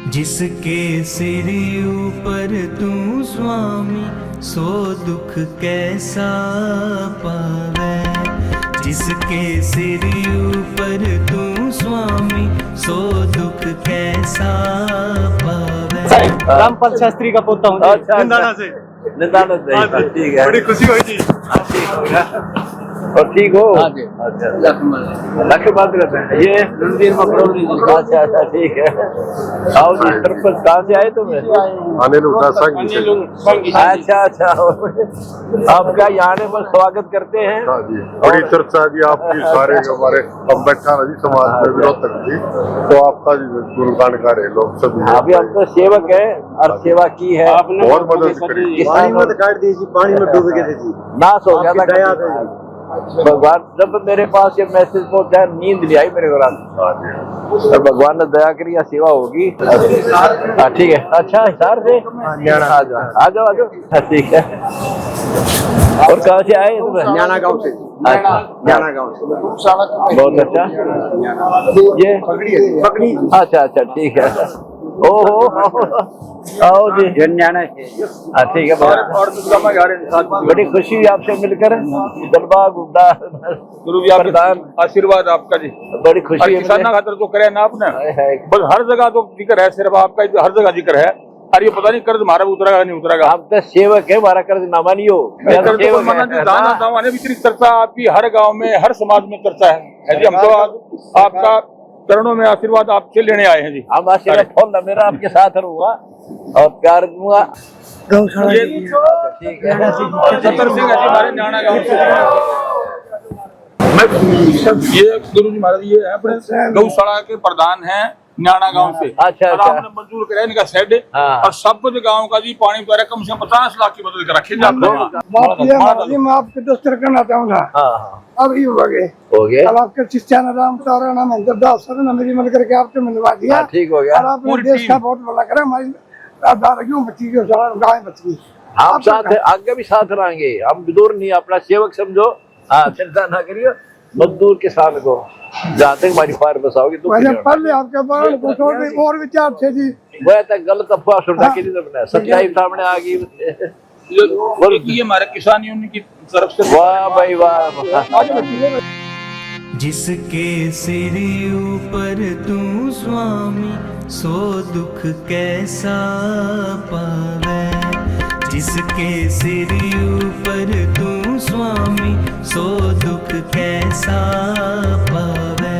जिसके सिर ऊपर तू स्वामी, सो दुख कैसा पावे। जिसके सिर ऊपर तू स्वामी, सो दुख कैसा पावे। रामपाल शास्त्री का पोता हूँ। अच्छा, निंदाना से। निदान से, ठीक है। बड़ी खुशी हुई थी। ठीक हो गया और ठीक हो। हाँ जी। अच्छा, लक्ष्मण रहते हैं ये रणधीर मकरौली। अच्छा अच्छा, ठीक है। आओ जी, सरपंच कहाँ से आए तुम? अनिल उत्तराखंड से। अच्छा अच्छा, आपका यहाँ पर स्वागत करते हैं। हाँ जी, बड़ी चर्चा जी आपकी सारे हमारे हम बैठा ना जी समाज में विरोधक जी, तो आपका गुणगान कर रहे लोग सभी। अभी हम तो सेवक है और सेवा की है, बहुत मदद करी। पानी में तो काट दी थी, पानी में डूब गए थे। नाश हो गया था। भगवान जब मेरे पास ये मैसेज पहुंचा, नींद नहीं आई मेरे को रात। और भगवान ने दया करी, सेवा होगी। हाँ ठीक है। अच्छा, हिसार से आ जाओ आ जाओ आ जाओ। ठीक है। और कहाँ से आए? न्याना गांव से। न्याना गांव से। बहुत अच्छा। ये पकड़ी। अच्छा अच्छा, ठीक है। ओहो, आओ जी। हाँ ठीक है। बड़ी खुशी हुई आपसे मिलकर। दलबा गुड्डा गुरु जी आपका आशीर्वाद आपका जी, बड़ी खुशी है। किसान खातर तो करे ना आपने, बस हर जगह तो जिक्र है, सिर्फ आपका हर जगह जिक्र है। अरे ये पता नहीं कर्ज हमारा उतरेगा नहीं उतरेगा। हम तो सेवक है, हमारा कर्ज ना मानियो। चर्चा आपकी हर गांव में, हर समाज में चर्चा है जी। हम तो आपका चरणों में आशीर्वाद आपसे लेने आए हैं जी। हम आशीर्वाद फल मेरा आपके साथ रहूंगा और प्यार दूंगा। ठीक है। सत्तर सिंह है जी हमारे न्याना गांव से। ये गुरु जी महाराज ये है अपने गौशाला के प्रधान हैं न्याना गांव से। अच्छा और आपने मंजूर कराया इनका शेड। हाँ। और सब कुछ गांव का जी पानी वगैरह कम से कम 50 लाख की मदद कर रखी। मैं आपके दोस्तर करना चाहूंगा। अब ये हो गए। अब आपके शिष्यान राम तारा नाम महेंद्र दास सर ने मेरी मदद करके आपसे मिलवा दिया। ठीक हो गया। और आपने देश का बहुत भला करा। हमारी क्यों बच्ची की गाय बच गई। हम साथ है, आगे भी साथ रहेंगे। हम दूर नहीं, अपना सेवक समझो। हाँ, चिंता ना करिए। मजदूर किसान को जहाँ तक हमारी फायर बसाओगी तो पहले आपके बारे को छोड़ दे और विचार थे जी। वह तक गलत अफवाह सुनना के लिए सच्चाई सामने आ गई। ये हमारे किसान यूनियन की तरफ से। वाह भाई वाह। जिसके सिर ऊपर तू स्वामी, सो दुख कैसा पावे। जिसके सिर ऊपर तू स्वामी, सो दुख कैसा पावे।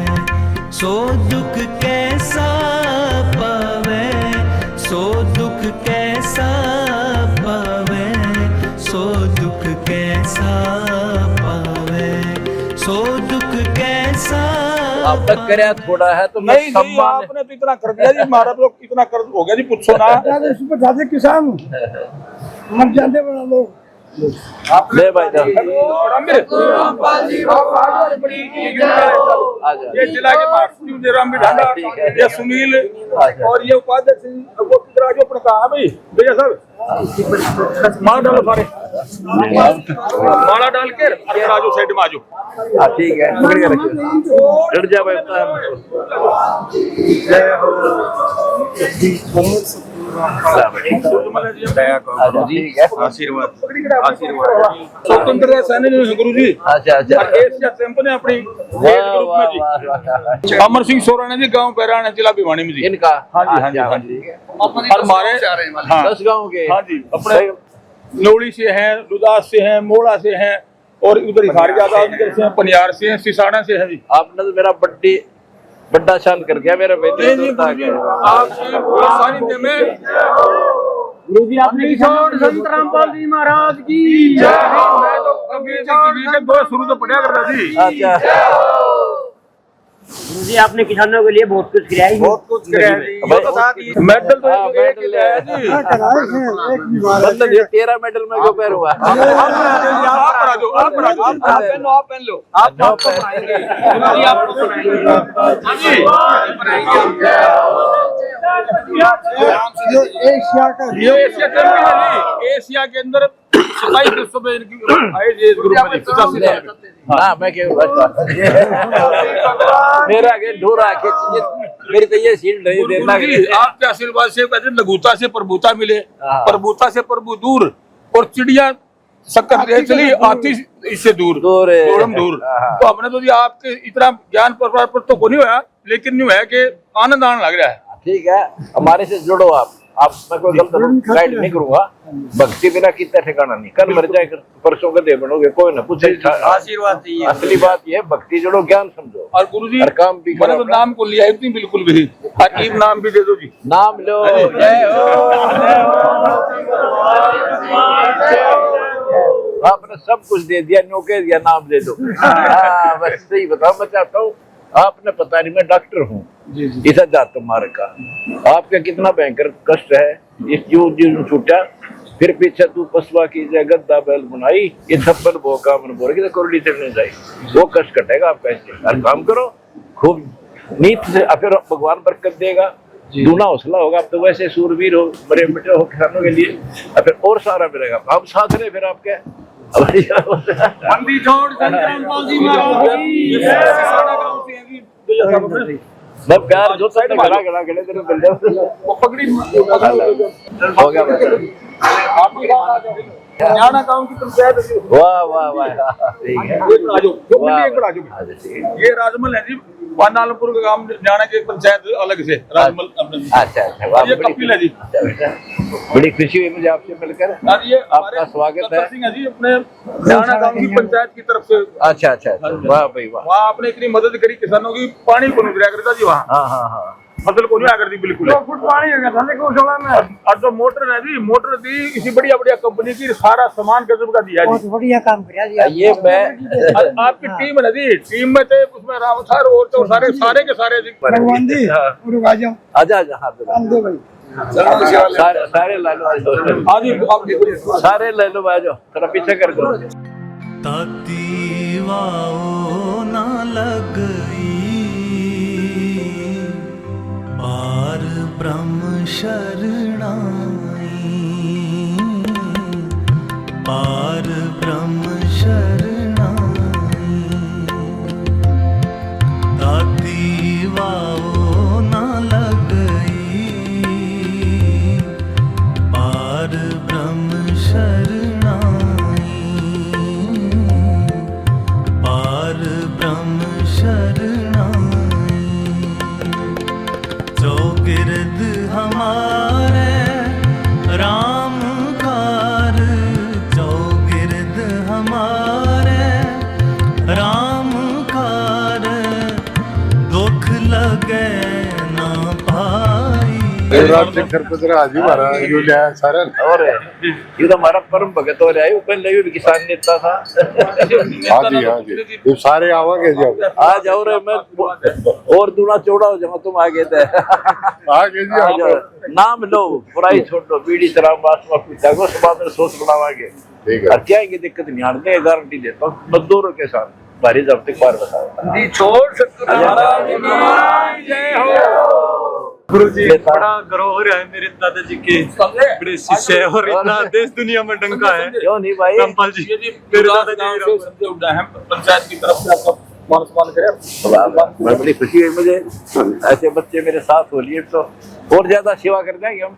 सो दुख कैसा पावे, सो दुख कैसा पावे, सो दुख कैसा पावे, सो दुख कैसा। अब तक करे थोड़ा है तो नहीं नहीं, आपने तो इतना कर दिया जी। हमारा तो इतना कर्ज हो गया जी, पूछो ना। ज्यादा किसान मर जाते बना लोग। ले भाई ये जिला के ये सुनील और ये उपाध्यक्ष वो किधर आजो अपने कहा भाई भैया साहब माला डालो सारे, माला डाल के आजो साइड में आजो। ठीक है, पकड़ के रखिए। डर जा भाई। आशीर्वाद स्वतंत्रता सेनानी गुरु जी। अच्छा अच्छा। अपनी अमर सिंह सोराना जी, गाँव पैरान जिला भिवानी में जी। इनका हाँ जी हाँ जी हाँ जी। और हमारे 10 गाँव के। हाँ जी, अपने नौड़ी से हैं, लुदास से हैं, मोड़ा से हैं और उधर नगर से हैं, पनियार से हैं, सिसाना से हैं जी। आपने तो मेरा बड्डा शान कर दिया मेरा बेटे। गुरु जी आपने किसान संत रामपाल जी महाराज की जय। मैं तो शुरू तो पढ़ा करता जी। अच्छा। गुरु जी आपने किसानों के लिए बहुत कुछ किया है। बहुत कुछ किया। मेडल तो एक ही लाया जी। मतलब ये 13 मेडल में क्यों पैर हुआ? आप पहन लो। आप पहनाएंगे। एशिया का एशिया के अंदर 27 में इनकी आए ये ग्रुप में 85 साल हाँ मैं क्यों मेरा आगे ढोरा के मेरी तो ये सीट नहीं देता गुरुजी आपके आशीर्वाद से कहते हैं, लघुता से प्रभुता मिले, प्रभुता से प्रभु दूर, और चिड़िया शक्कर चली आती इससे दूर दूर है। दूर। तो हमने तो जी आपके इतना ज्ञान पर तो को नहीं हुआ, लेकिन न्यू है कि आनंद आने लग रहा है। ठीक है, हमारे से जुड़ो आप मैं कोई गलत गाइड नहीं करूंगा। भक्ति बिना कितना ठिकाना नहीं, कल मर जाए परसों के दे बनोगे, कोई ना पूछे। आशीर्वाद चाहिए। असली बात ये भक्ति जोड़ो, ज्ञान समझो, और गुरुजी हर काम भी मैंने तो नाम को लिया ही बिल्कुल भी, हकीम नाम भी दे दो जी। नाम लो, जय हो। आपने सब कुछ दे दिया, नौके दिया, नाम दे दो। बस सही बताओ, मैं चाहता हूँ आपने पता नहीं मैं डॉक्टर हूँ, इधर जाता मार का आपका कितना भयंकर कष्ट है। इस जीव छूटा, फिर पीछे तू पसवा की जय गद्दा बैल बुनाई, ये छप्पन भो का मन बोल के कोरडी चढ़ने जाए, वो कष्ट कटेगा आपका। ऐसे हर काम करो खूब नीत से, फिर भगवान बरकत देगा, दूना हौसला होगा। आप तो वैसे सूरवीर हो, बड़े मिटे हो किसानों के लिए, फिर और सारा मिलेगा। हम साथ रहे फिर आपके मंदी छोड़ संतराम पाजी महाराज की गांव से हैं जी। मैं प्यार जो साइड खड़ा खड़ा खड़े तेरे बंदे वो पगड़ी हो गया। आपकी गांव आ जाओ, न्याणा गांव की पंचायत है। वाह वाह वाह, ठीक है। एक राजो जो मिली एक राजो, ये राजमल है जी, वानालपुर का गांव न्याणा की पंचायत अलग से राजमल अपने। अच्छा अच्छा, वाह, ये कपिल है जी। बड़ी खुशी हुई मुझे आपसे मिलकर। ये आपका स्वागत है सिंह जी, अपने न्याणा गांव की पंचायत की तरफ से। अच्छा अच्छा, वाह भाई वाह। वहाँ आपने इतनी मदद करी किसानों की, पानी को नहीं करता जी वहाँ, हाँ हाँ हाँ, फसल को नहीं आकर दी बिल्कुल। 2 फुट पानी हो गया था लेकिन उस समय में। और जो मोटर है जी, मोटर दी इसी बढ़िया बढ़िया कंपनी की, सारा सामान गजब का दिया जी। बहुत बढ़िया काम किया जी। ये मैं और आपकी टीम है जी, टीम में थे उसमें राम सर और तो सारे के सारे जी। भगवान जी पूरे आ जाओ, आजा आजा, हाँ रामदेव भाई सारे ले लो, सारे ले लो, आ जाओ थोड़ा पीछे कर दो। ताती वाओ ना लगई, पार ब्रह्म शरणाई, पार ब्रह्म शरणाई। ताती वाओ ना लगई, पार ब्रह्म शरणाई, पार ब्रह्म शरणाई। चौगिर्द हमारे राम कार, चौगिर्द हमारे राम कार, दुख लगे ना पाई। हाजी महाराज जो लिया सारा। और ये तो हमारा परम भगत हो रहा है, पहले भी किसान नेता था। हाँ जी, ये सारे आवांगे जी, आ जाओ रे, मैं और दूना चौड़ा हो जाऊंगा, तुम आगे थे। आगे जी, आ जाओ, नाम लो, बुराई छोड़ दो, बीड़ी शराब बासमा पीता को सब सोच बनावागे। ठीक है। क्या ये दिक्कत नहीं आने, गारंटी देता हूँ मजदूरों के साथ भारी जब्त पार बताओ जी। छोड़ जय हो गुरु जी। बड़ा गर्व हो रहा है मेरे दादाजी के बड़े शिष्य है, और इतना देश दुनिया में डंका है। क्यों नहीं भाई, रामपाल जी मेरे दादाजी से उड़ा है पंचायत की तरफ से, आपका मान सम्मान करे। बड़ी खुशी है मुझे, ऐसे बच्चे मेरे साथ हो लिए तो और ज्यादा सेवा कर देंगे हम।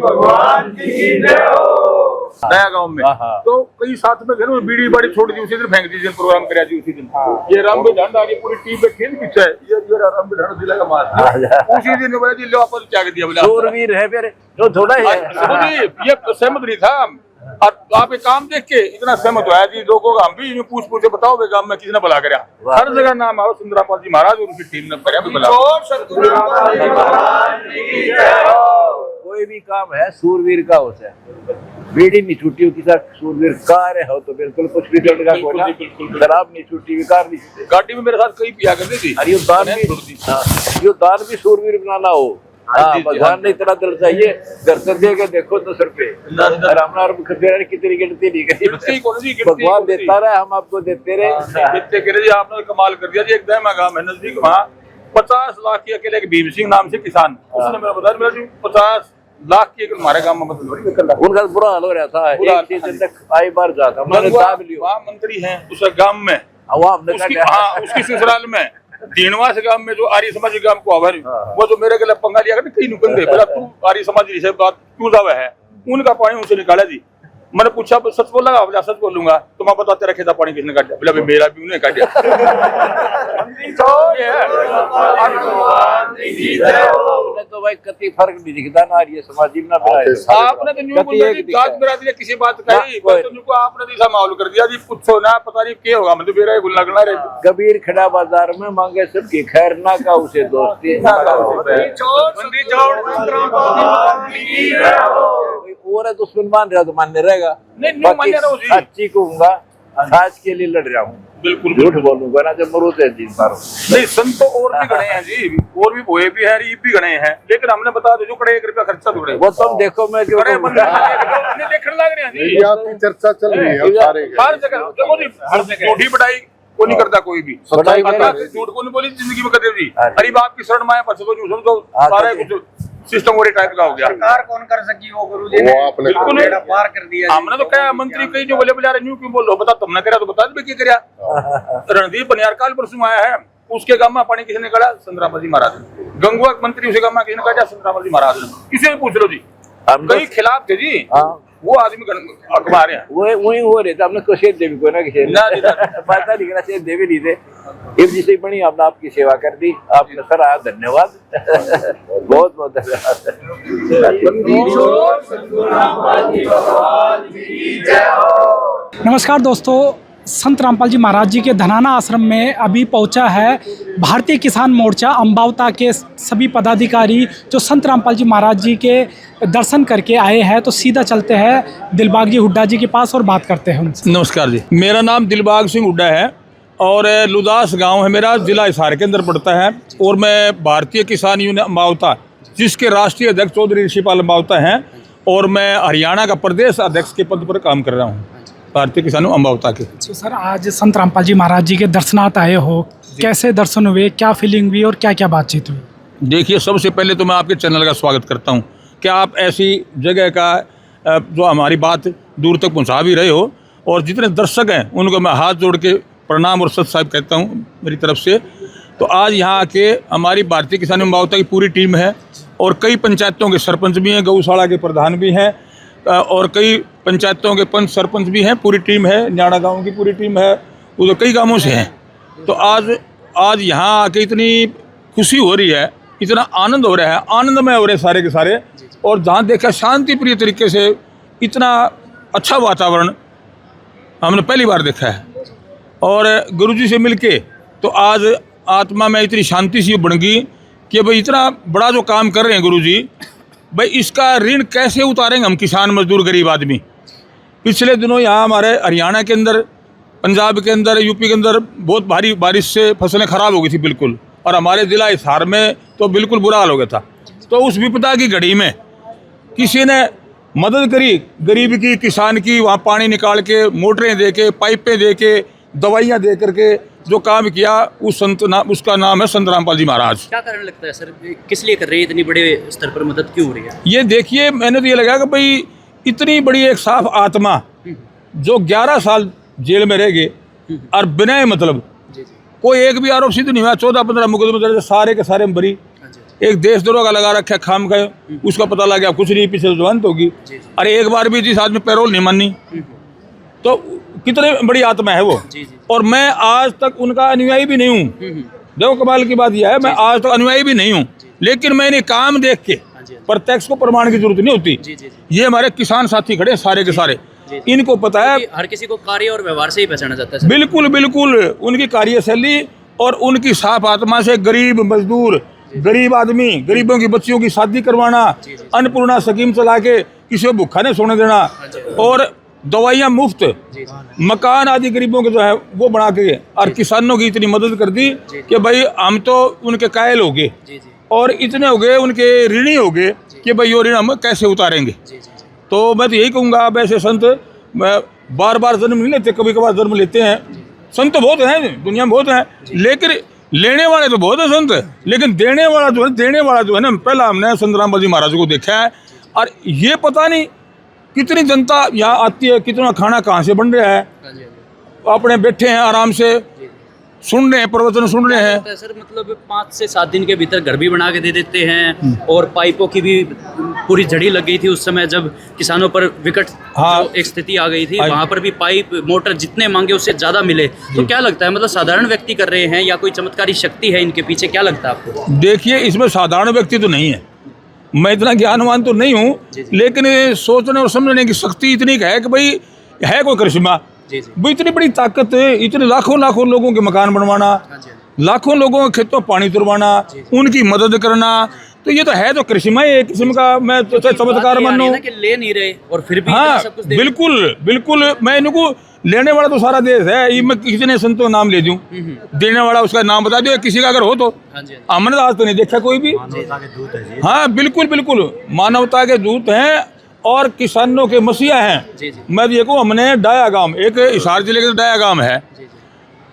भगवान की जय हो। नया गांव में तो कई साथ में घर बीड़ी बाड़ी छोड़ दी, उसी दिन फेंक दी, प्रोग्राम कराया जी उसी दिन। ये राम झंडा आ रही पूरी टीम पे खेल पीछे है, ये राम झंडा जिला का मार उसी दिन बोला जी, लो आपस क्या कर दिया बोला शूरवीर है फिर जो थोड़ा है। ये सहमत नहीं था, और आप एक काम देख के इतना सहमत हुआ जी लोगों का। हम भी पूछ पूछे बताओ वे गांव में किसने भला कराया, हर जगह नाम आओ सुंदरापाल जी महाराज और उनकी टीम ने कराया। कोई भी काम है सूरवीर का होता है, बीड़ी नहीं छूटी किसी सूरवीर कार हो तो बिल्कुल कुछ भी चढ़ का कोला, शराब नहीं छूटी, विकार नहीं छूटी। गाड़ी में मेरे साथ कई पिया करती थी। अरे यो दान भी सूरवीर बनाना हो। हाँ, भगवान ने इतना दिल चाहिए, घर से दे के देखो तो सिर पे कितनी गिनती नहीं करी। भगवान देता रहे, हम आपको देते रहे। आपने कमाल कर दिया जी। एक दहमा गांव है नजदीक, वहाँ 50 लाख की अकेले एक भीम सिंह नाम से किसान, उसने मेरा बताया मेरा जी 50 लाख की एक हमारे गांव में मतलब थोड़ी निकल रहा है। उनका बुरा हाल हो रहा था, बुरा एक सीजन तक आई बार जाता मैंने गंगवा दाब लियो वहाँ मंत्री हैं उस गांव में, अवाम ने उसकी कहा हाँ उसकी ससुराल में दीनवा से गांव में जो आर्य समाज के गांव को आवर वो जो मेरे गले पंगा लिया कहीं नुकंदे बोला तू आर्य समाज से बात क्यों दावा है, उनका पानी उनसे निकाला जी। मैंने पूछा सच बोला बोला सच बोलूंगा तो मैं बताते रखे था पानी किसने काटा, बोला मेरा भी उन्हें काटा। आपने तो भाई कति फर्क नहीं दिखता ना आर्य समाजी में ना आपने तो न्यू बोला जी जात बिरा दिया किसी बात कही बस तो को आपने दिशा माहौल कर दिया जी, पूछो ना पता नहीं क्या होगा मतलब मेरा गुल्ला लगना रे। कबीर खड़ा बाजार में मांगे सबकी खैर ना का उसे दोस्ती और दुश्मन मान रहा तो मानने रहेगा, नहीं मान्य रहो जी, सच्ची कहूंगा आज के लिए लड़ रहा हूँ, बिल्कुल झूठ बोलूंगा ना जब मरूद है जीत मारो। नहीं संत तो और भी गणे हैं जी, और भी हुए भी हैं ये भी गणे हैं, लेकिन हमने बता दो जो कड़े 1 रुपया खर्चा थोड़े वो तुम देखो मैं क्यों बड़े कहूँगा। बंदे देखने लग रहे हैं जी, ये आपकी चर्चा चल रही है सारे हर जगह देखो जी, हर जगह झूठी बढ़ाई को नहीं करता कोई भी, बढ़ाई झूठ को नहीं बोली जिंदगी में कदर जी, अरे बाप की शरण माया पर तो सारा कुछ सिस्टम और टाइप का हो गया। सरकार कौन कर सकी वो गुरुजी वो आपने बिल्कुल बेड़ा पार कर दिया। हमने तो क्या मंत्री कई जो बोले बोले न्यू क्यों बोल रहे हो, बता तुमने करा तो बता दे क्या करा। रणदीप बनियार काल परसों आया है, उसके गांव में पानी किसने निकाला, संतराम जी महाराज। गंगवा मंत्री उसे गांव में किसने काटा, संतराम जी महाराज। किसी भी पूछ लो जी, कई खिलाफ थे जी, वो आदमी अखबार है वही हो रहे थे, हमने तो शेर देवी को ना किसी पता नहीं शेर देवी नहीं थे, इस जिसे बनी आपने आपकी सेवा कर दी, आपने सर आया धन्यवाद बहुत बहुत धन्यवाद। नमस्कार दोस्तों, संत रामपाल जी महाराज जी के धनाना आश्रम में अभी पहुंचा है भारतीय किसान मोर्चा अम्बावता के सभी पदाधिकारी जो संत रामपाल जी महाराज जी के दर्शन करके आए हैं। तो सीधा चलते हैं दिलबाग जी हुड्डा जी के पास और बात करते हैं उनसे। नमस्कार जी, मेरा नाम दिलबाग सिंह हुड्डा है और लुदास गांव है मेरा, जिला हिसार के अंदर पड़ता है, और मैं भारतीय किसान यूनियन अम्बावता जिसके राष्ट्रीय अध्यक्ष चौधरी ऋषिपाल अम्बावता हैं, और मैं हरियाणा का प्रदेश अध्यक्ष के पद पर काम कर रहा हूँ भारतीय किसान अम्बावता के। तो सर आज संत रामपाल जी महाराज जी के दर्शनार्थ आए हो, कैसे दर्शन हुए, क्या फीलिंग हुई और क्या क्या बातचीत हुई? देखिए, सबसे पहले तो मैं आपके चैनल का स्वागत करता हूँ कि आप ऐसी जगह का जो हमारी बात दूर तक पहुँचा भी रहे हो, और जितने दर्शक हैं उनको मैं हाथ जोड़ के प्रणाम और सत साहिब कहता हूँ मेरी तरफ से। तो आज यहाँ आके हमारी भारतीय किसान अम्बावता की पूरी टीम है, और कई पंचायतों के सरपंच भी हैं, गौशाला के प्रधान भी हैं, और कई पंचायतों के पंच सरपंच भी हैं, पूरी टीम है, न्याड़ा गांव की पूरी टीम है, उधर कई गांवों से हैं। तो आज यहाँ आके इतनी खुशी हो रही है, इतना आनंद हो रहा है, आनंदमय हो रहे सारे के सारे, और जहाँ देखा शांति प्रिय तरीके से इतना अच्छा वातावरण हमने पहली बार देखा है। और गुरुजी से मिलके तो आज आत्मा में इतनी शांति सी बन गई कि भाई इतना बड़ा जो काम कर रहे हैं गुरुजी, भाई इसका ऋण कैसे उतारेंगे हम किसान मजदूर गरीब आदमी। पिछले दिनों यहाँ हमारे हरियाणा के अंदर, पंजाब के अंदर, यूपी के अंदर बहुत भारी बारिश से फसलें ख़राब हो गई थी बिल्कुल, और हमारे जिला हिसार में तो बिल्कुल बुरा हाल हो गया था। तो उस विपदा की घड़ी में किसी ने मदद करी गरीब की, किसान की, वहाँ पानी निकाल के, मोटरें दे के, पाइपें दे के, दवाइयाँ दे करके जो काम किया, उसका नाम है संत रामपाल जी महाराज। क्या कारण लगता है सर, किस लिए कर रही है, इतनी बड़े स्तर पर मदद क्यों हो रही है? ये देखिए, मैंने तो ये लगा कि भाई इतनी बड़ी एक साफ आत्मा जो 11 साल जेल में रह गए, और बिना मतलब कोई एक भी आरोप सिद्ध नहीं हुआ, 14-15 मुकदमे दर्ज, सारे के सारे बरी। एक देशद्रोह का लगा रखा है खाम का, उसका पता लग गया कुछ नहीं, पीछे जवानत होगी। अरे एक बार भी जिस आदमी पैरोल नहीं मानी, तो कितनी बड़ी आत्मा है वो। और मैं आज तक उनका अनुयायी भी नहीं हूँ। देखो कमाल की बात यह है, मैं आज तक अनुयायी भी नहीं हूँ, लेकिन मैंने काम देख के प्रत्यक्ष को प्रमाण की जरूरत नहीं होती। ये हमारे किसान साथी खड़े सारे के सारे, इनको पता है। हर किसी को कार्य और व्यवहार से ही पहचाना जाता है। बिल्कुल बिल्कुल, उनकी कार्यशैली और उनकी साफ आत्मा से गरीब मजदूर, गरीब आदमी, गरीबों की बच्चियों की शादी करवाना, अन्नपूर्णा स्कीम चला के किसी को भूखा नहीं सोने देना, और दवाइयाँ मुफ्त, मकान आदि गरीबों के जो है वो बना के, और किसानों की इतनी मदद कर दी कि भाई हम तो उनके कायल हो गए, और इतने हो गए, उनके ऋणी हो गए कि भाई ये ऋण हम कैसे उतारेंगे। तो मैं तो यही कहूँगा, वैसे संत बार बार जन्म नहीं लेते, कभी कभार जन्म लेते हैं। संत बहुत हैं दुनिया में, बहुत हैं, लेकिन लेने वाले तो बहुत है संत, लेकिन देने वाला जो है ना, पहला हमने संत रामपाल जी महाराज को देखा है, और ये पता नहीं कितनी जनता यहाँ आती है, कितना खाना कहाँ से बन रहा है, हाँ जी, हाँ जी। अपने बैठे हैं आराम से, जी, जी। सुन रहे हैं, प्रवचन सुन रहे हैं। लगता है सर, मतलब 5 से 7 दिन के भीतर घर भी बना के दे देते हैं, और पाइपों की भी पूरी झड़ी लग गई थी उस समय जब किसानों पर विकट हाँ। जो एक स्थिति आ गई थी, हाँ। वहाँ पर भी पाइप मोटर जितने मांगे उससे ज़्यादा मिले। तो क्या लगता है, मतलब साधारण व्यक्ति कर रहे हैं या कोई चमत्कारी शक्ति है इनके पीछे, क्या लगता है आपको? देखिए, इसमें साधारण व्यक्ति तो नहीं है, मैं इतना ज्ञानवान तो नहीं हूँ, जी, जी। लेकिन ये सोचने और समझने की शक्ति इतनी है कि भाई है कोई करिश्मा। जी, जी। वो इतनी बड़ी ताकत है, इतने लाखों लाखों लोगों के मकान बनवाना, हाँ जी, हाँ जी। लाखों लोगों के खेतों पानी तुरवाना, उनकी मदद करना, तो ये तो है तो करिश्मा ही एक किस्म का। मैं तो चमत्कार बात ये आ रही है मानूं। ना कि ले नहीं रहे और फिर भी हाँ, इतना सब कुछ दे रहे हैं। बिल्कुल बिल्कुल, मैं इनको लेने वाला तो सारा देश है, ये मैं कितने संतों का नाम ले दूं, देने वाला उसका नाम बता दो किसी का अगर हो तो। हाँ जी, हाँ जी। हमने आज तो नहीं देखा कोई भी। हाँ बिल्कुल बिल्कुल, मानवता के दूत हैं और किसानों के मसीहा हैं। जी, जी। मैं देखो, हमने डाया गांव, एक हिसार जिले का डाया गांव है, जी, जी।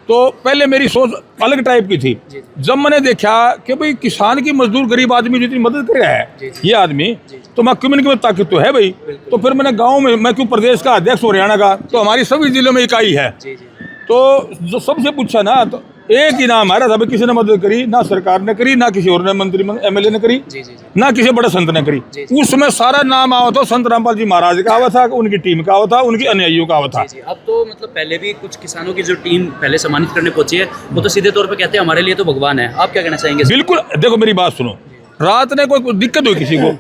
तो पहले मेरी सोच अलग टाइप की थी। जी। जब मैंने देखा कि भाई किसान की मजदूर गरीब आदमी जितनी मदद कर रहा जी, है जी। ये आदमी, जी। तो मैं कम्युनिटी में ताकत तो है भाई। तो फिर मैंने गांव में, मैं क्यों प्रदेश का अध्यक्ष हूँ हरियाणा का, तो हमारी सभी जिलों में इकाई है, जी, जी। तो जो सबसे पूछा ना, तो एक ही नाम आ रहा था भाई, किसी ने मदद करी ना, सरकार ने करी ना, किसी और ने मंत्री एमएलए ने करी जी, जी, जी। ना, किसी बड़े संत ने करी। जी, जी। उस समय सारा नाम आवा था, संत रामपाल जी महाराज का आवा था, उनकी टीम का आवा था, उनकी अनुयायियों का आवा था। जी, जी। अब तो मतलब पहले भी कुछ किसानों की जो टीम पहले सम्मानित करने पहुंची है, वो तो सीधे तौर पे कहते हैं हमारे लिए तो भगवान है। आप क्या कहना चाहेंगे? बिल्कुल, देखो मेरी बात सुनो, रात ने कोई दिक्कत हुई किसी को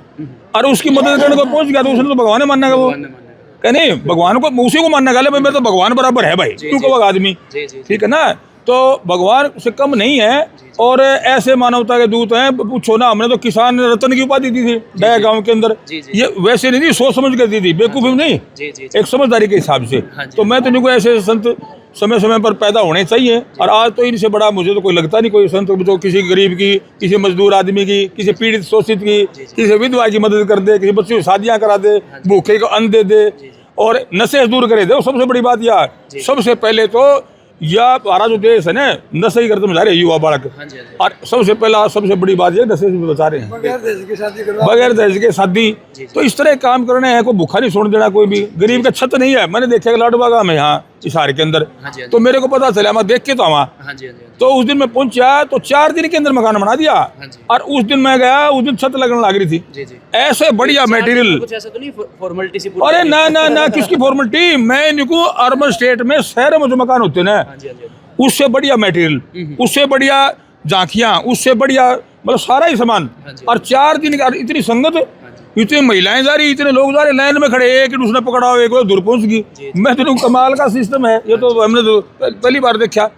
और उसकी मदद करने को पहुंच गया, तो उसने तो भगवान मानना का, वो भगवान ने माना है। कह नहीं, भगवान को उसी को मानना का, मैं तो भगवान बराबर है भाई, जी, तू जी। कब आदमी, जी, जी, जी। ठीक है ना, तो भगवान से कम नहीं है। और ऐसे मानवता के दूत हैं, पूछो ना, हमने तो किसान रत्न की उपाधि दी थी डाया गांव के अंदर। जी, जी। ये वैसे नहीं थी, सोच समझ कर दी थी, बेवकूफ़ी नहीं, जी, जी, जी। एक समझदारी के हिसाब से। हाँ जी। तो मैं तो इनको ऐसे संत समय समय पर पैदा होने चाहिए, और आज तो इनसे बड़ा मुझे तो कोई लगता नहीं कोई संत जो किसी गरीब की, किसी मजदूर आदमी की, किसी पीड़ित शोषित की, किसी विधवा की मदद कर दे, किसी बच्चे की शादियाँ करा दे, भूखे को अन्न दे दे और नशे दूर करे दे, वो सबसे बड़ी बात यार। सबसे पहले तो या हमारा जो देश है ना, नशे ही करते जा रहे हैं युवा बालक, हाँ जी, हाँ जी। और सबसे पहला सबसे बड़ी बात ये नशे से बचा रहे हैं, बगैर देश की शादी करवा बगैर दहेज के शादी। तो इस तरह काम करने हैं, कोई भूखा नहीं छोड़ देना, कोई भी गरीब का छत नहीं है। मैंने देखा लाडवा गांव में यहाँ हिसार के अंदर, हाँ जी, हाँ जी। तो मेरे को पता चला, मैं देख के तो आवा, हाँ जी, हाँ जी। तो उस दिन मैं पहुंचा तो 4 दिन के अंदर मकान बना दिया। जी। और उस दिन मैं गया, उस दिन छत लगने लग रही थी, जी, जी। ऐसे बढ़िया मटेरियल। कुछ ऐसा तो नहीं फॉर्मेलिटी सी? अरे ना ना ना, किसकी फॉर्मेलिटी, मैं इनको अर्बन स्टेट में शहरों में जो मकान होते हैं ना, हाँ जी, हाँ जी। उससे बढ़िया मटेरियल, उससे बढ़िया झांकियाँ, उससे बढ़िया मतलब सारा ही सामान। हाँ जी। और 4 दिन का इतनी संगत, इतनी महिलाएं जा रही, इतने लोग जा रहे, लाइन में खड़े, एक उसने पकड़ा हुआ, एक दूर पहुंच गई। मैं तो कमाल का सिस्टम है ये, तो हमने तो पहली बार देखा।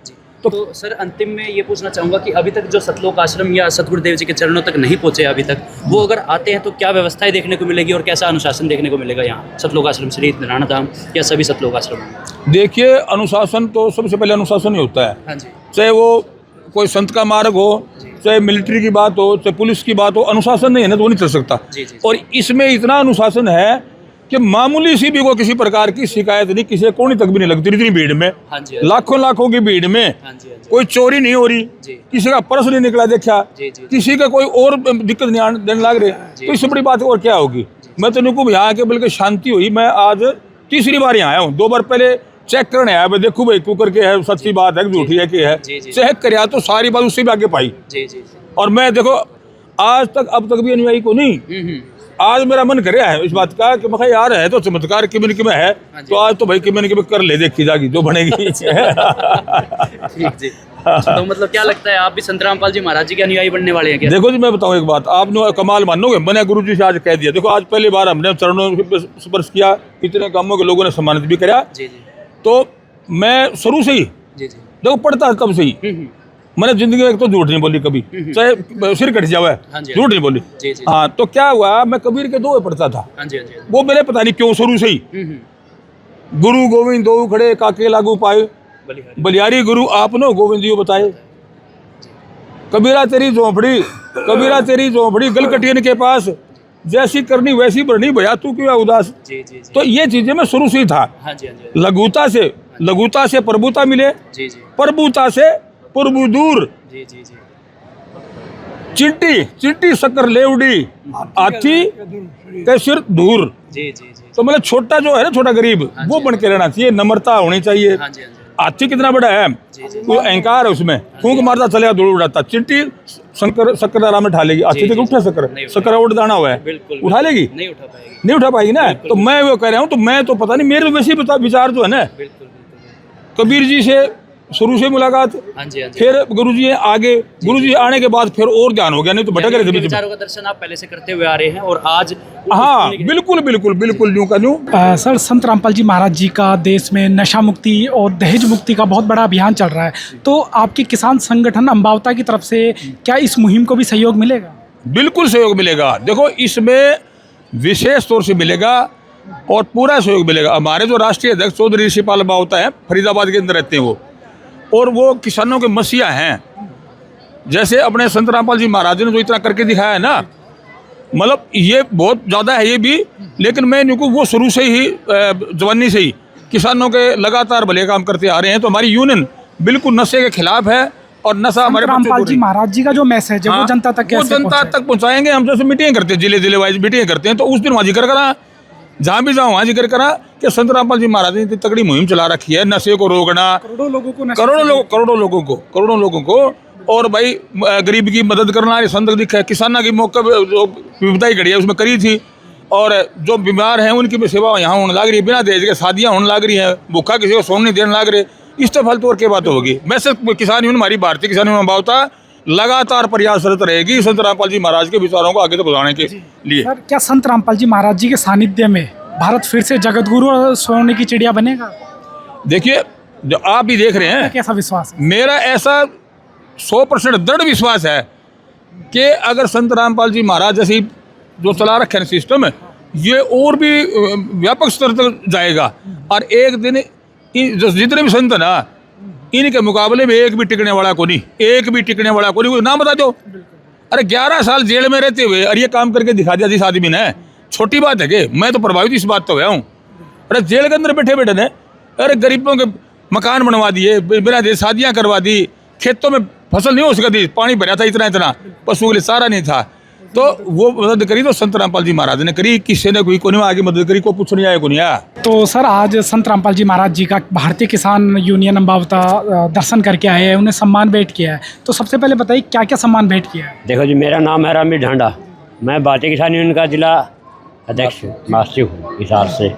तो सर अंतिम में ये पूछना चाहूँगा कि अभी तक जो सतलोक आश्रम या सतगुरुदेव जी के चरणों तक नहीं पहुँचे अभी तक, वो अगर आते हैं तो क्या व्यवस्थाएं देखने को मिलेगी और कैसा अनुशासन देखने को मिलेगा यहाँ सतलोक आश्रम, श्री नारायण धाम या सभी सतलोक आश्रम में? देखिए, अनुशासन तो सबसे पहले अनुशासन ही होता है। हाँ जी। चाहे वो कोई संत का मार्ग हो, चाहे मिलिट्री की बात हो, चाहे पुलिस की बात हो, अनुशासन नहीं है ना तो वो नहीं चल सकता। जी, जी। और इसमें इतना अनुशासन है कि मामूली सी भी कोई किसी प्रकार की शिकायत नहीं, किसी कोने तक भी नहीं लगती इतनी भीड़ में, हाँ जी, लाखों लाखों की भीड़ में। हाँ जी, हाँ जी। कोई चोरी नहीं हो रही, जी। किसी का पर्स नहीं निकला देखा, जी, जी। किसी का कोई और दिक्कत नहीं देने लग रहे, तो इससे बड़ी बात और क्या होगी। मैं तो इनको यहाँ के बल्कि शांति हुई। मैं आज तीसरी बार यहाँ आया हूँ, 2 बार पहले चेक करने आया, मैं देखूँ भाई कुकर के है, सच्ची बात है झूठी है कि है, जी, जी। चेक कर तो सारी बात उससे भी आगे पाई। जी, जी, जी। और मैं देखो आज तक अब तक भी अनुयायी को नहीं, आज मेरा मन कर रहा है इस बात का कि मैं यार है तो चमत्कार किमिन में है, तो आज तो भाई किमिन कर ले, देखी जाएगी जो बनेगी। ठीक जी। तो मतलब क्या लगता है, आप भी संत रामपाल जी महाराज जी के अनुयायी बनने वाले हैं क्या? देखो जी, मैं बताऊं एक बात, आपने कमाल मानोगे, मैंने गुरु जी से आज कह दिया। देखो आज पहली बार हमने चरणों पे स्पर्श किया, इतने कामों के लोगों ने सम्मानित भी कराया। जी, जी। तो मैं शुरू से ही जी, जी। देखो पढ़ता तब से ही मैंने जिंदगी में एक तो झूठ नहीं बोली कभी, चाहे सिर कट जावा, हाँ जी, झूठ नहीं बोली। जी, जी। हाँ, तो क्या हुआ, मैं कबीर के 2 पढ़ता था, हाँ जी, हाँ जी। वो मेरे पता नहीं क्यों शुरू से ही, गुरु गोविंद दो खड़े काके लागू पाए, बलिहारी। बलियारी गुरु आपनो गोविंद जी बताए, कबीरा तेरी झोंपड़ी, कबीरा तेरी झोंपड़ी गलकटियन के पास, जैसी करनी वैसी भरनी, भैया तू क्यों है उदास। जी, जी, जी। तो ये चीजें मैं शुरू से ही था। हाँ जी, हाँ जी। लघुता से प्रभुता मिले, जी, जी। प्रभुता से प्रभु दूर। जी, जी, जी। चिट्टी चिट्टी शक्कर लेवड़ी हाथी के सिर धूर। जी जी जी। तो मतलब छोटा जो है ना, छोटा गरीब, वो बन के रहना चाहिए, नम्रता होनी चाहिए। हाँ जी हाँ जी। हाथी कितना बड़ा है, कोई अहंकार है उसमें, फूंक मारता चलेगा, धूल उड़ाता। चिट्टी शक्कर आराम में उठा लेगी, हाथी तक उठा शक्कर उड़ दाना हुआ है, उठा लेगी, नहीं उठा पाएगी, नहीं उठा पाएगी ना। तो मैं वो कह रहा हूँ, तो मैं तो पता नहीं, मेरे तो वैसे विचार जो है ना, बिल्कुल कबीर जी से शुरू से मुलाकात, हाँ जी हाँ जी। फिर गुरु जी आगे, गुरु जी आने के बाद फिर और ध्यान हो गया, नहीं तो भटक रहे थे उनके बीच में। विचारों का दर्शन आप पहले से करते हुए आ रहे हैं और आज हाँ बिल्कुल बिल्कुल बिल्कुल, यूं का यूं। सर, संत रामपाल जी महाराज जी का देश में नशा मुक्ति और दहेज मुक्ति का बहुत बड़ा अभियान चल रहा है, तो आपके किसान संगठन अम्बावता की तरफ से क्या इस मुहिम को भी सहयोग मिलेगा? बिल्कुल सहयोग मिलेगा। देखो, इसमें विशेष तौर से मिलेगा और पूरा सहयोग मिलेगा। हमारे जो राष्ट्रीय अध्यक्ष चौधरी ऋषिपाल अम्बावता है, फरीदाबाद के अंदर रहते हैं वो, और वो किसानों के मसीहा हैं। जैसे अपने संत रामपाल जी महाराज ने जो इतना करके दिखाया है ना, मतलब ये बहुत ज़्यादा है ये भी, लेकिन मैं इनको वो शुरू से ही जवानी से ही किसानों के लगातार भले काम करते आ रहे हैं। तो हमारी यूनियन बिल्कुल नशे के खिलाफ है और नशा हमारे रामपाल जी महाराज जी का जो मैसेज है वो जनता तक कैसे पहुँचाएंगे। हम जैसे मीटिंग करते हैं, जिले वाइज मीटिंग करते हैं, तो उस दिन वहाँ जिक्र करा, जहाँ भी जाऊँ वहाँ जिक्र करा कि संत रामपाल जी महाराज ने इतनी तगड़ी मुहिम चला रखी है, नशे को रोकना, करोड़ों लोगों को और भाई गरीब की मदद करना। ये संत दिखा किसाना की मौका जो विपदाई घड़ी है उसमें करी थी, और जो बीमार हैं उनकी भी सेवा यहाँ होने लग रही है, बिना दहेज के शादियाँ होने लग रही हैं, भूखा किसी को सोने नहीं देने लग रहे। इस तो फालतू और क्या बात होगी। वैसे किसान यूनियन, हमारी भारतीय किसान यूनियन अम्बावता लगातार प्रयासरत रहेगी संत रामपाल जी महाराज के विचारों को आगे तक बढ़ाने के लिए। सर, क्या संत रामपाल जी महाराज जी के सानिध्य में भारत फिर से जगत गुरु और सोने की चिड़िया बनेगा? देखिए, जो आप भी देख रहे हैं, कैसा विश्वास है? मेरा ऐसा 100% दृढ़ विश्वास है कि अगर संत रामपाल जी महाराज जैसी जो चला रखे हैं सिस्टम, ये और भी व्यापक स्तर तक जाएगा। और एक दिन जितने भी संत ना, इनके मुकाबले में एक भी टिकने वाला को नहीं, एक भी टिकने वाला को नहीं। कोई नाम बता दो। अरे 11 साल जेल में रहते हुए और ये काम करके दिखा दिया जिस आदमी ने, छोटी बात है कि मैं तो प्रभावित इस बात तो हुआ हूँ। अरे जेल के अंदर बैठे बैठे ने, अरे गरीबों के मकान बनवा दिए, बिना दे शादियाँ करवा दी, खेतों में फसल नहीं हो सकती, पानी भरा था इतना, पशुओं के लिए सारा नहीं था, तो वो मदद करी तो संत रामपाल जी महाराज ने करी। किसी ने कोई नहीं आगे मदद करी, कोई पूछ नहीं आया, कोई नहीं आया। तो सर, आज संत रामपाल जी महाराज जी का भारतीय किसान यूनियन अम्बावता दर्शन करके आए हैं, उन्हें सम्मान भेंट किया है, तो सबसे पहले बताइए क्या क्या सम्मान भेंट किया है? देखो जी, मेरा नाम है रामवीर ढांडा, मैं भारतीय किसान यूनियन का जिला अध्यक्ष महासचिव हूँ हिसार से,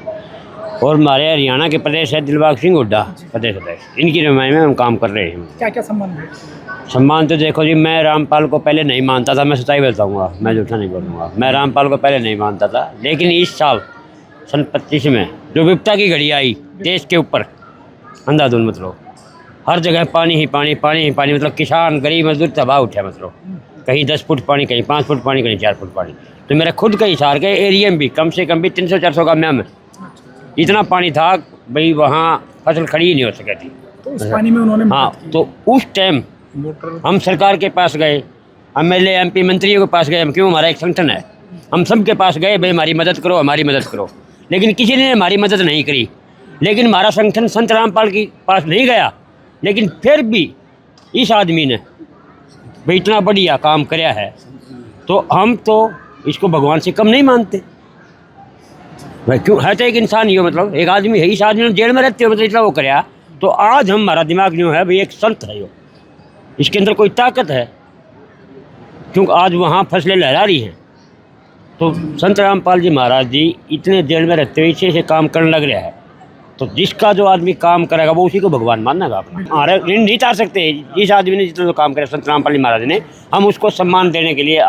और हमारे हरियाणा के प्रदेश है दिलबाग सिंह हुड्डा प्रदेश अध्यक्ष, इनकी रहनुमाई में हम काम कर रहे हैं। क्या क्या सम्मान भेंट? सम्मान तो देखो जी, मैं रामपाल को पहले नहीं मानता था, मैं सच्चाई बताऊंगा, मैं झूठा नहीं बोलूँगा। मैं रामपाल को पहले नहीं मानता था, लेकिन इस साल सन 25 में जो विपदा की घड़ी आई देश के ऊपर, अंधाधुंध, मतलब हर जगह पानी ही पानी, पानी ही पानी, मतलब किसान गरीब मजदूर तबाह उठा, मतलब कहीं 10 फुट पानी, कहीं 5 फुट पानी, कहीं 4 फुट पानी। तो मेरा खुद का हिसार के एरिया में भी कम से कम भी 300-400 का मैम इतना पानी था भाई, वहाँ फसल खड़ी ही नहीं हो सकी थी। तो उस पानी में उन्होंने, हाँ, तो उस टाइम हम सरकार के पास गए, MLA MP मंत्रियों के पास गए, हम क्यों, हमारा एक संगठन है, हम सब के पास गए, भाई हमारी मदद करो, हमारी मदद करो, लेकिन किसी ने हमारी मदद नहीं करी। लेकिन हमारा संगठन संत रामपाल के पास नहीं गया, लेकिन फिर भी इस आदमी ने भाई इतना बढ़िया काम कराया है, तो हम तो इसको भगवान से कम नहीं मानते भाई। क्यों है तो एक इंसान ही हो, मतलब एक आदमी है, इस आदमी ने जेल में रहते हो, मतलब इतना वो कराया, तो आज हम, हमारा दिमाग यूँ है भाई एक संत है, यो इसके अंदर कोई ताकत है, क्योंकि आज वहाँ फसलें लहरा रही हैं। तो संत रामपाल जी महाराज जी इतने जेल में रहते हुए इसे काम करने लग रहा है, तो जिसका जो आदमी काम करेगा वो उसी को भगवान मानेगा। हमारे ऋण नहीं तार सकते, जिस आदमी ने जितना जो काम करे संत रामपाल जी महाराज ने, हम उसको सम्मान देने के लिए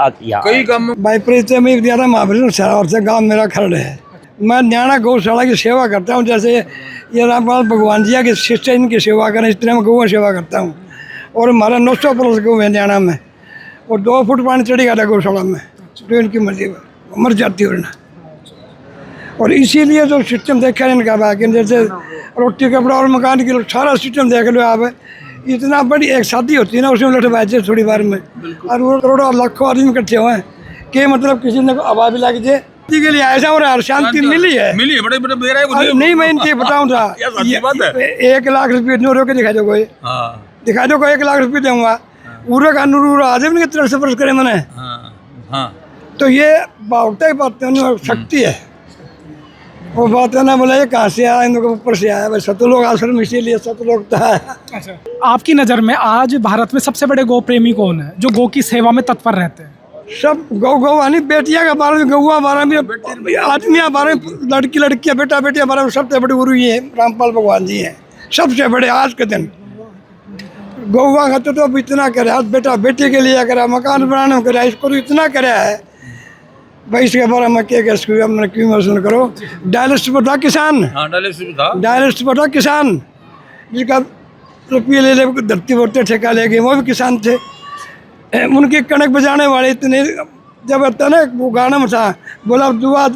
कई काम भाई परिचय में दिया था महाबलेश्वर और से गाँव मेरा खरड़ है। मैं न्याणा गौशाला की सेवा करता हूँ, जैसे ये रामपाल भगवान जी के शिष्य इनकी सेवा करें, इस तरह मैं गौ सेवा करता हूँ। और हमारा 900 प्लस गौ है न्याणा में, और 2 फुट पानी चढ़ी गया था गौशाला में, तो इनकी मर्जी मर जाती है। और इसीलिए जो सिस्टम देखा है इनका बाकी, जैसे रोटी कपड़ा और मकान के सारा सिस्टम देख लो आप, इतना बड़ी एक शादी होती है ना, उसमें लठ बाजे थोड़ी बार में, और वो करोड़ों लाखों आदमी इकट्ठे हुए हैं कि मतलब किसी ने आवाज भी लग जाए के लिए ऐसा हो रहा है, शांति मिली है, बड़े नहीं। मैं इनकी बताऊँ था, 1 लाख रुपये नो रोके दिखा दो कोई, दिखा दो कोई 1 लाख रुपये दूंगा, पूरे का नूर आदमी की तरफ से प्रश करे मैंने। हाँ तो ये बावटा ही बात शक्ति है। वो बात है ना, बोला ये कहाँ से आया, इन लोगों के ऊपर से आया। भाई सतलोक आश्रम इसीलिए सतलोक था। आपकी नज़र में आज भारत में सबसे बड़े गौ प्रेमी कौन है, जो गौ की सेवा में तत्पर रहते हैं? सब गौ यानी बेटिया के बारे में, गौआ बारे में, आदमिया बारे में, लड़की लड़कियाँ, बेटा बेटिया बारे में सबसे बड़े गुरु ये रामपाल भगवान जी हैं। सबसे बड़े आज के दिन गौवा का तो अब इतना करे, आज बेटा बेटी के लिए करा, मकान बनाने में करा, इसको तो इतना कराया है भाई। इसके बारे में क्या क्यों महसूस करो। डायलिस्ट पर था किसान, डायलिस्ट पर था किसान, जिसका रुपये ले ले धरती बोलते ठेका ले गए, वो भी किसान थे। उनकी कणक बजाने वाले इतने, जब आता ना वो गाना में था, बोला दुआ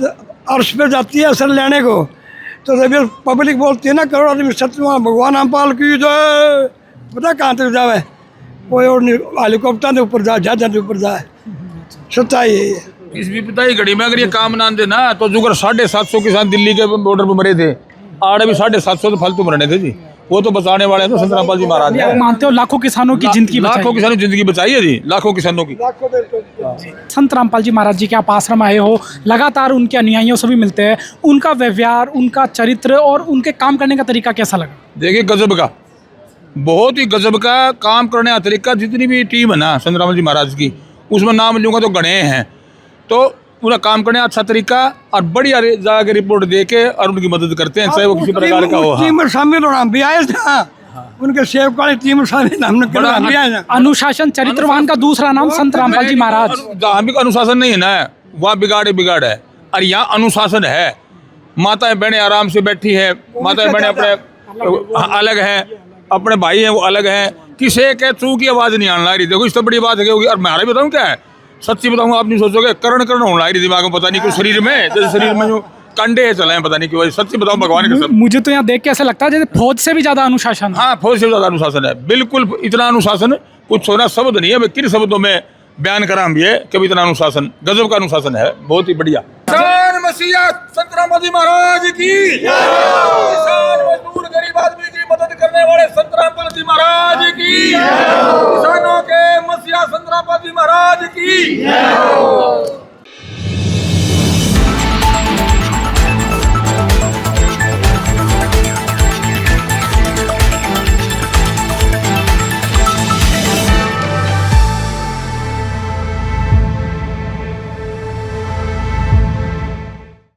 अर्श पे जाती है असर लेने को, तो जब पब्लिक बोलती है ना करोड़ आदमी सत्यवान भगवान रामपाल की जय, पता कहाँ तक जावे, कोई और नहीं, हेलीकॉप्टर के ऊपर जाए, जहाज के ऊपर जाए। सच्चाई है। इस विपदा की घड़ी में अगर ये काम ना देना तो जुगर 750 किसान दिल्ली के बॉर्डर पर मरे थे, आड़े भी 750 तो फालतू मरने थे जी। वो तो बचाने वाले हैं तो संत रामपाल जी महाराज ने। आप मानते हो लाखों किसानों की जिंदगी बचाई? लाखों किसानों की जिंदगी बचाई है जी, लाखों किसानों की। संत रामपाल जी महाराज जी के आप आश्रम आए हो, लगातार उनके अनुयायियों से भी मिलते हैं, उनका व्यवहार, उनका चरित्र और उनके काम करने का तरीका कैसा लगा? देखिए गजब का, बहुत ही गजब का काम करने का तरीका। जितनी भी टीम है ना संत रामपाल जी महाराज की, उसमें नाम लूँगा तो गणे हैं। तो पूरा काम करने अच्छा तरीका और बढ़िया जाके रिपोर्ट दे के और उनकी मदद करते हैं, चाहे वो किसी प्रकार का हो। टीम में शामिल होना भी आया था, उनके सेवक वाली टीम में शामिल हमने करना भी आया। अनुशासन चरित्रवान का दूसरा नाम संत रामपाल जी महाराज। जहाँ भी अनुशासन नहीं है ना, वहाँ बिगाड़ है, और यहाँ अनुशासन है। माताएं बहनें आराम से बैठी है, माताएं बहनें अपने अलग है, अपने भाई हैं वो अलग हैं, किसी के चू की आवाज़ नहीं आने लग रही। देखो इससे बड़ी बात है। और मैं बताऊँ क्या है, सच्ची बताऊँ, आप नहीं सोचोगे, करण होने लग रही दिमाग में, पता नहीं क्यों शरीर में, जैसे शरीर में जो कंडे चले हैं, पता नहीं क्यों। सच्ची बताऊँ भगवान के सब, मुझे तो यहाँ देख के ऐसा लगता है जैसे फौज से भी ज्यादा अनुशासन। हाँ, फौज से भी ज्यादा अनुशासन है, बिल्कुल इतना अनुशासन कुछ होना शब्द नहीं है। मैं किन शब्दों में बयान करा भी है कभी, इतना अनुशासन, गजब का अनुशासन है, बहुत ही बढ़िया। किसान मसीहा संत रामपाल जी महाराज की, किसान मजदूर गरीब आदमी की मदद करने वाले संत रामपाल जी महाराज की, किसानों के मसीहा संत रामपाल जी महाराज की।